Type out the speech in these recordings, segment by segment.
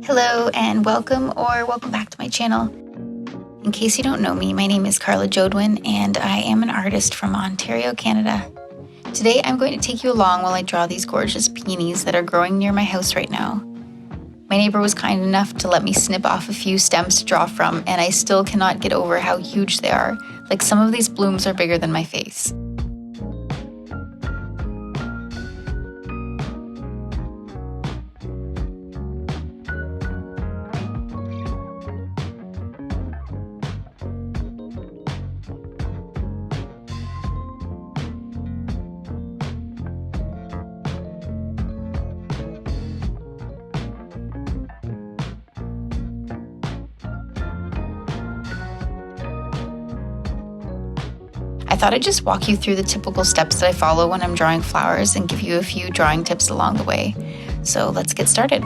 Hello and welcome back to my channel. In case you don't know me, my name is Karla Jodoin and I am an artist from Ontario, Canada. Today I'm going to take you along while I draw these gorgeous peonies that are growing near my house right now. My neighbor was kind enough to let me snip off a few stems to draw from, and I still cannot get over how huge they are. Like, some of these blooms are bigger than my face. I thought I'd just walk you through the typical steps that I follow when I'm drawing flowers and give you a few drawing tips along the way. So let's get started.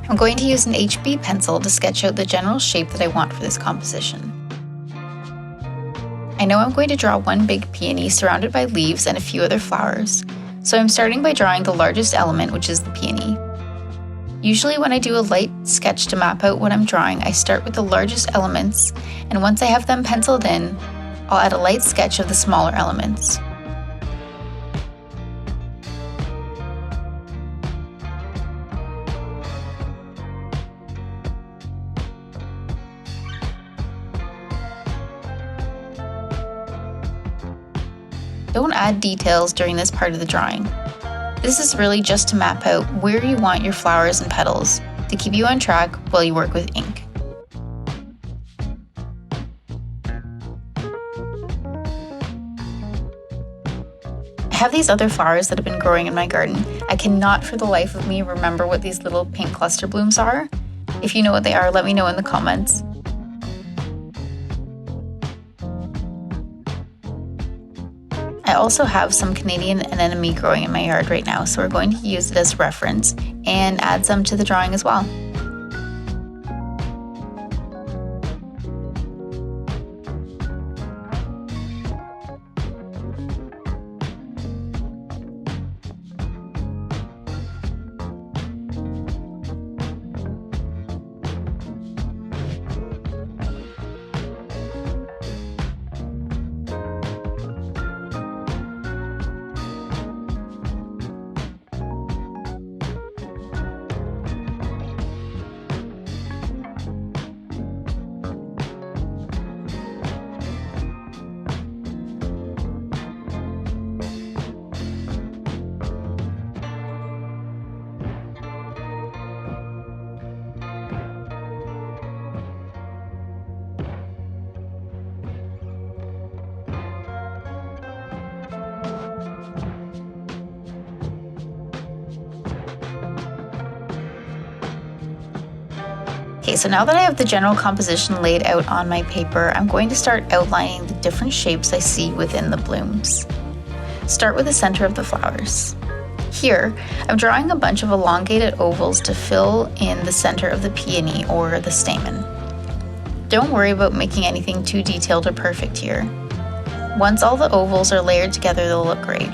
I'm going to use an HB pencil to sketch out the general shape that I want for this composition. I know I'm going to draw one big peony surrounded by leaves and a few other flowers, so I'm starting by drawing the largest element, which is the peony. Usually when I do a light sketch to map out what I'm drawing, I start with the largest elements, and once I have them penciled in, I'll add a light sketch of the smaller elements. Don't add details during this part of the drawing. This is really just to map out where you want your flowers and petals to keep you on track while you work with ink. I have these other flowers that have been growing in my garden. I cannot for the life of me remember what these little pink cluster blooms are. If you know what they are, let me know in the comments. I also have some Canadian Anemone growing in my yard right now, so we're going to use it as reference and add some to the drawing as well. Okay, so now that I have the general composition laid out on my paper, I'm going to start outlining the different shapes I see within the blooms. Start with the center of the flowers. Here, I'm drawing a bunch of elongated ovals to fill in the center of the peony or the stamen. Don't worry about making anything too detailed or perfect here. Once all the ovals are layered together, they'll look great.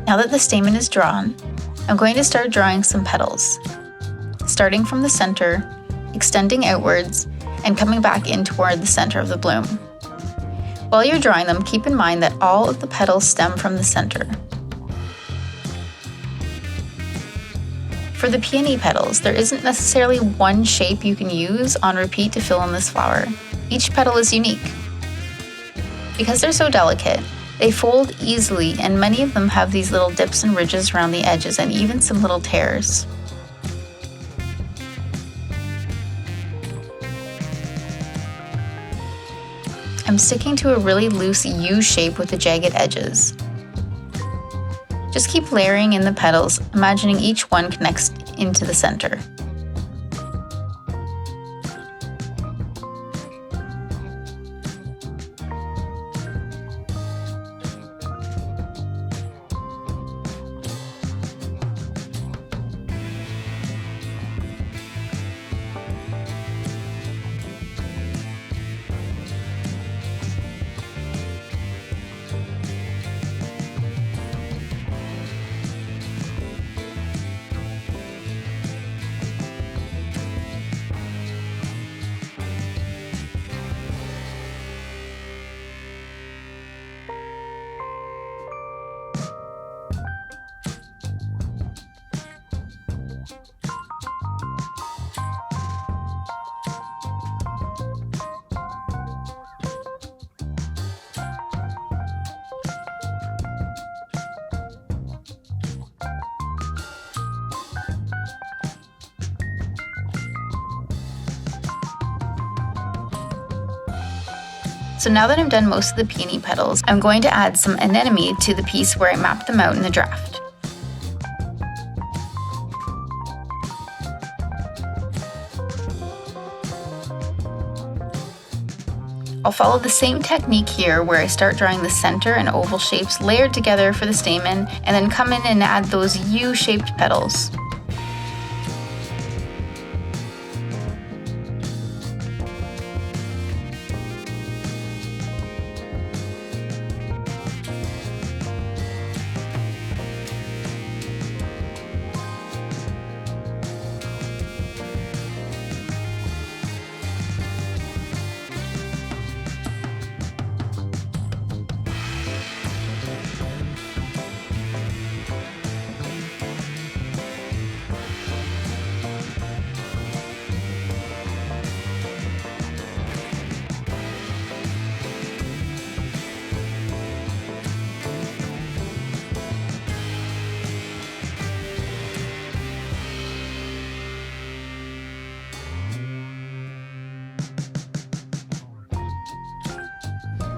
Now that the stamen is drawn, I'm going to start drawing some petals. Starting from the center, extending outwards, and coming back in toward the center of the bloom. While you're drawing them, keep in mind that all of the petals stem from the center. For the peony petals, there isn't necessarily one shape you can use on repeat to fill in this flower. Each petal is unique. Because they're so delicate, they fold easily, and many of them have these little dips and ridges around the edges and even some little tears. I'm sticking to a really loose U shape with the jagged edges. Just keep layering in the petals, imagining each one connects into the center. So now that I'm done most of the peony petals, I'm going to add some anemone to the piece where I mapped them out in the draft. I'll follow the same technique here where I start drawing the center and oval shapes layered together for the stamen, and then come in and add those U-shaped petals.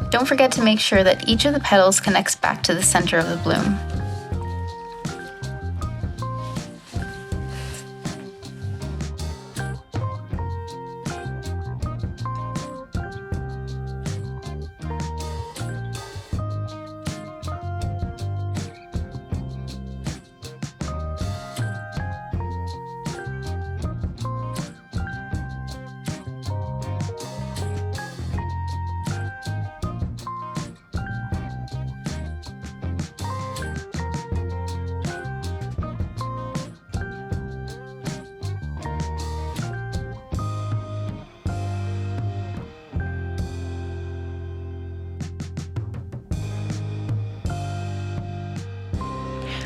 Don't forget to make sure that each of the petals connects back to the center of the bloom.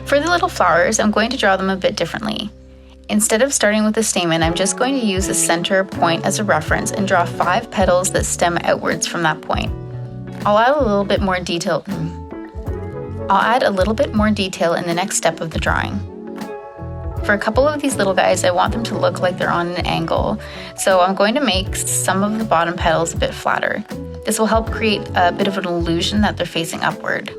For the little flowers, I'm going to draw them a bit differently. Instead of starting with the stamen, I'm just going to use the center point as a reference and draw 5 petals that stem outwards from that point. I'll add a little bit more detail in the next step of the drawing. For a couple of these little guys, I want them to look like they're on an angle, so I'm going to make some of the bottom petals a bit flatter. This will help create a bit of an illusion that they're facing upward.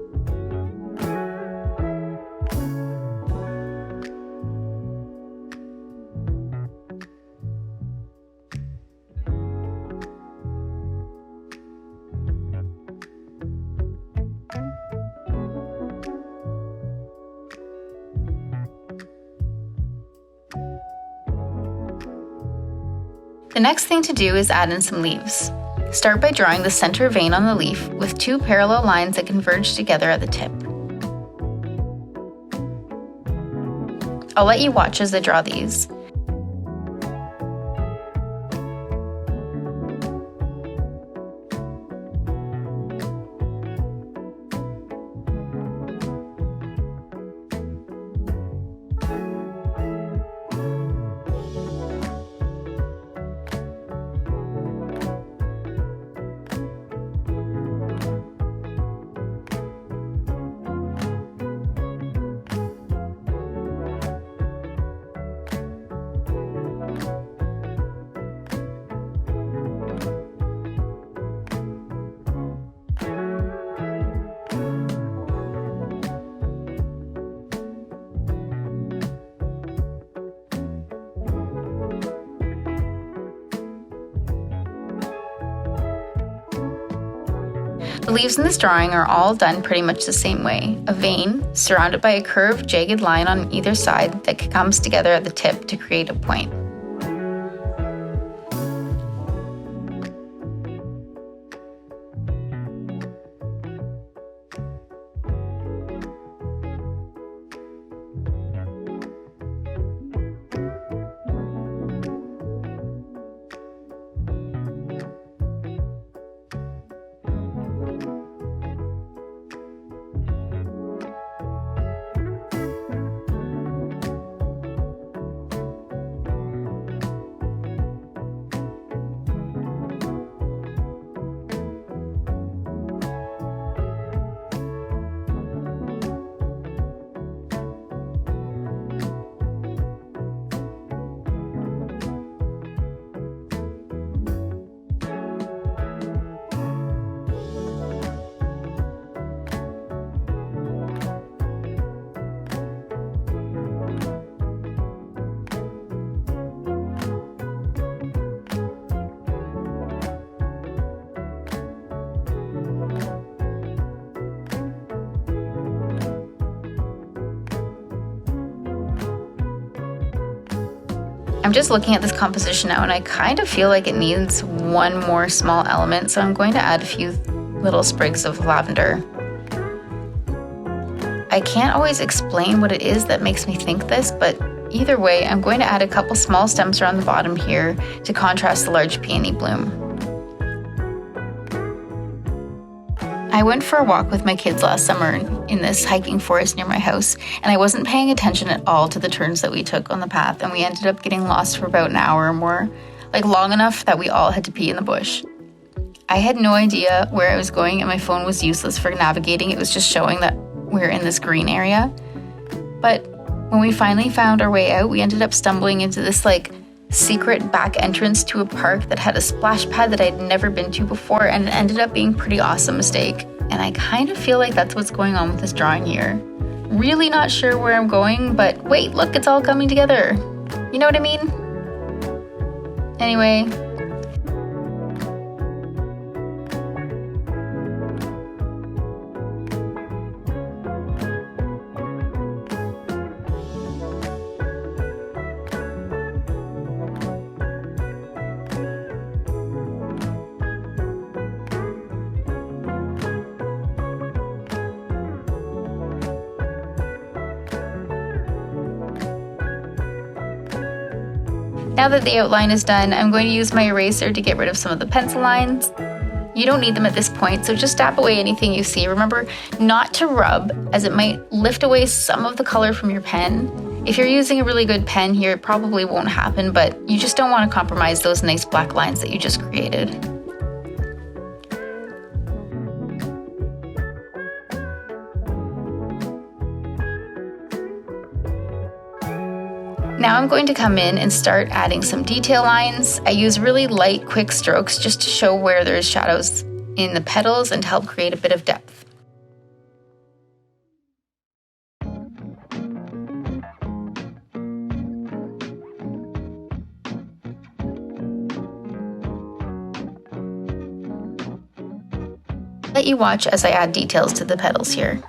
The next thing to do is add in some leaves. Start by drawing the center vein on the leaf with 2 parallel lines that converge together at the tip. I'll let you watch as I draw these. The leaves in this drawing are all done pretty much the same way. A vein surrounded by a curved, jagged line on either side that comes together at the tip to create a point. I'm just looking at this composition now and I kind of feel like it needs one more small element, so I'm going to add a few little sprigs of lavender. I can't always explain what it is that makes me think this, but either way, I'm going to add a couple small stems around the bottom here to contrast the large peony bloom. I went for a walk with my kids last summer in this hiking forest near my house, and I wasn't paying attention at all to the turns that we took on the path, and we ended up getting lost for about an hour or more, like long enough that we all had to pee in the bush. I had no idea where I was going, and my phone was useless for navigating. It was just showing that we're in this green area. But when we finally found our way out, we ended up stumbling into this secret back entrance to a park that had a splash pad that I'd never been to before, and it ended up being a pretty awesome mistake. And I kind of feel like that's what's going on with this drawing here. Really not sure where I'm going, but wait, look, it's all coming together. You know what I mean? Anyway. Now that the outline is done, I'm going to use my eraser to get rid of some of the pencil lines. You don't need them at this point, so just dab away anything you see. Remember not to rub, as it might lift away some of the color from your pen. If you're using a really good pen here, it probably won't happen, but you just don't want to compromise those nice black lines that you just created. Now I'm going to come in and start adding some detail lines. I use really light, quick strokes just to show where there's shadows in the petals and to help create a bit of depth. Let you watch as I add details to the petals here.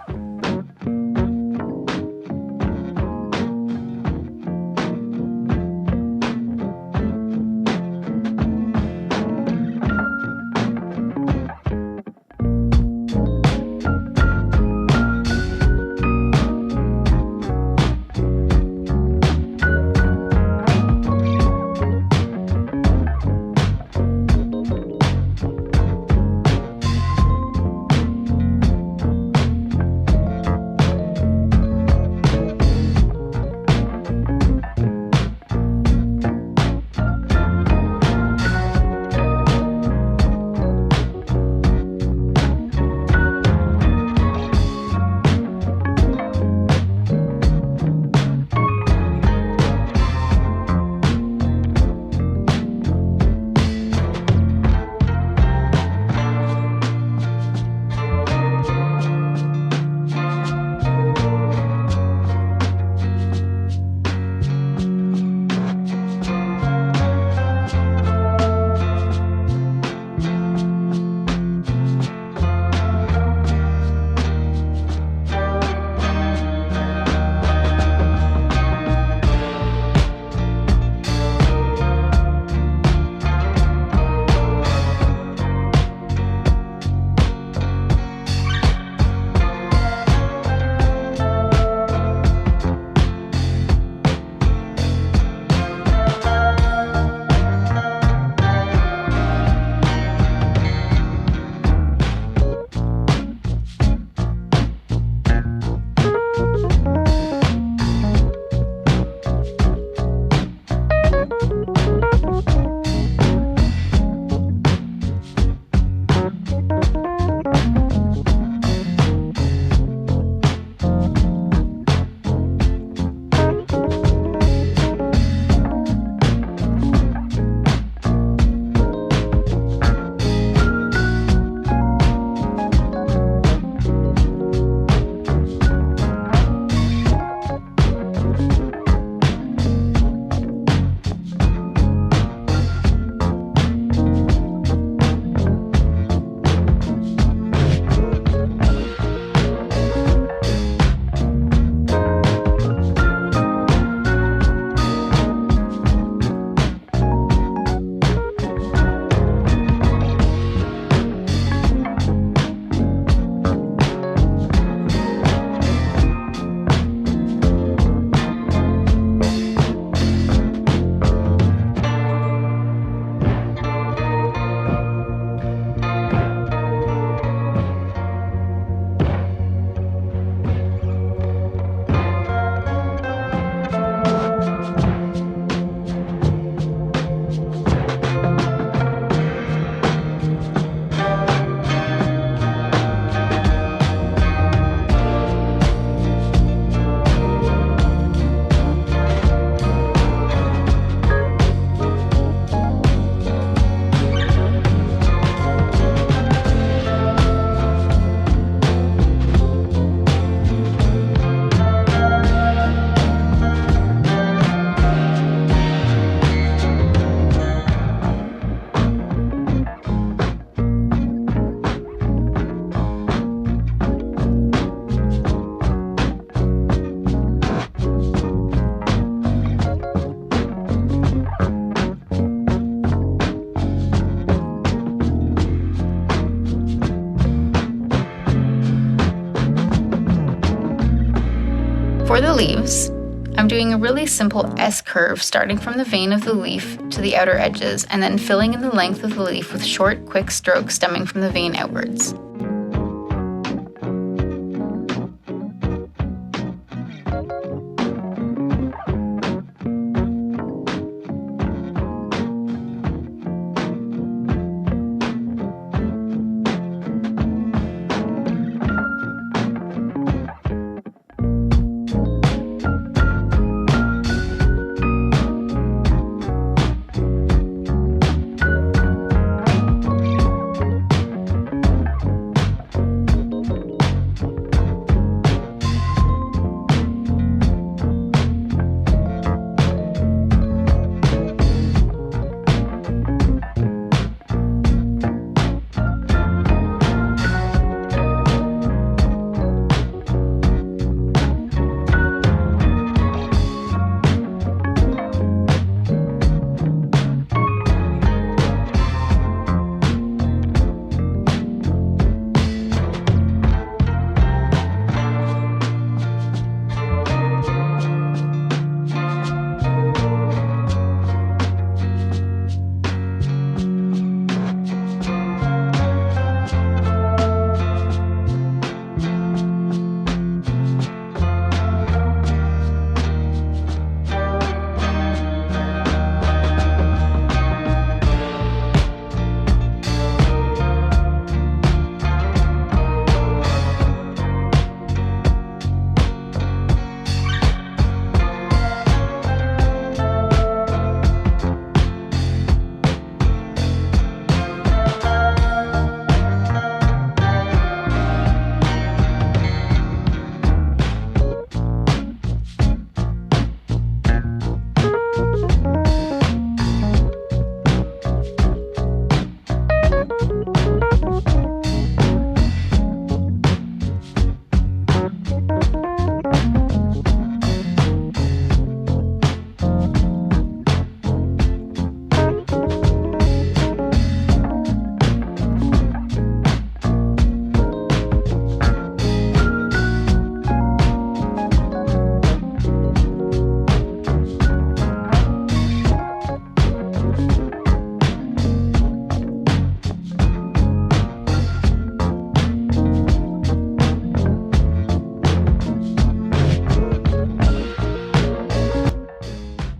the leaves, I'm doing a really simple S curve starting from the vein of the leaf to the outer edges and then filling in the length of the leaf with short, quick strokes stemming from the vein outwards.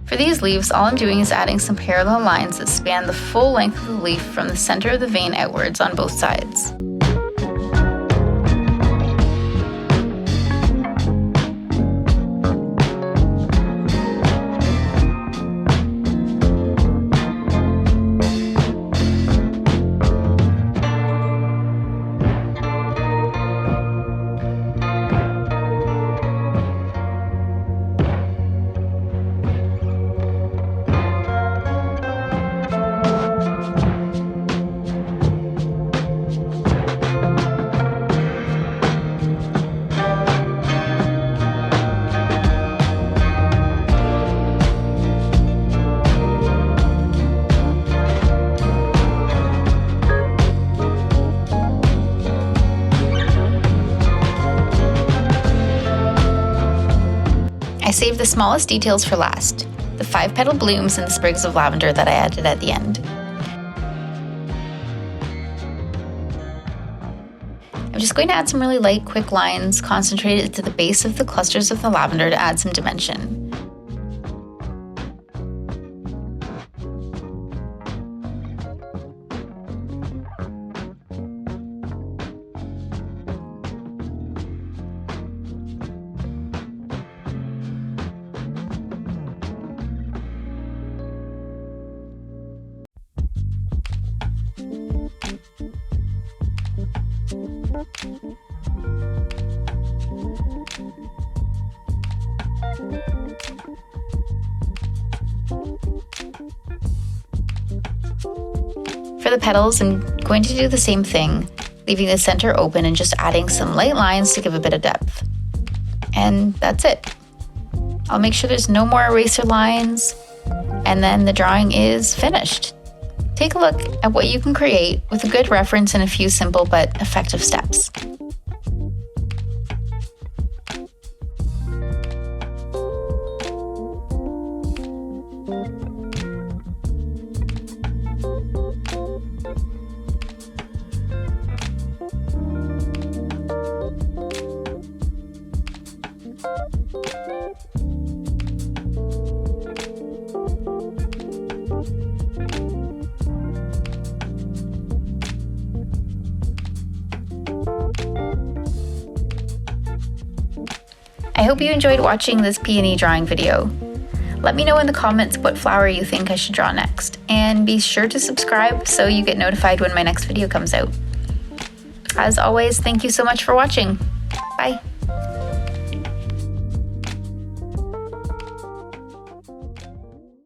For these leaves, all I'm doing is adding some parallel lines that span the full length of the leaf from the center of the vein outwards on both sides. I saved the smallest details for last, the 5-petal blooms and the sprigs of lavender that I added at the end. I'm just going to add some really light, quick lines concentrated to the base of the clusters of the lavender to add some dimension. For the petals, I'm going to do the same thing, leaving the center open and just adding some light lines to give a bit of depth. And that's it. I'll make sure there's no more eraser lines, and then the drawing is finished. Take a look at what you can create with a good reference and a few simple but effective steps. I hope you enjoyed watching this peony drawing video. Let me know in the comments what flower you think I should draw next, and be sure to subscribe so you get notified when my next video comes out. As always, thank you so much for watching. Bye!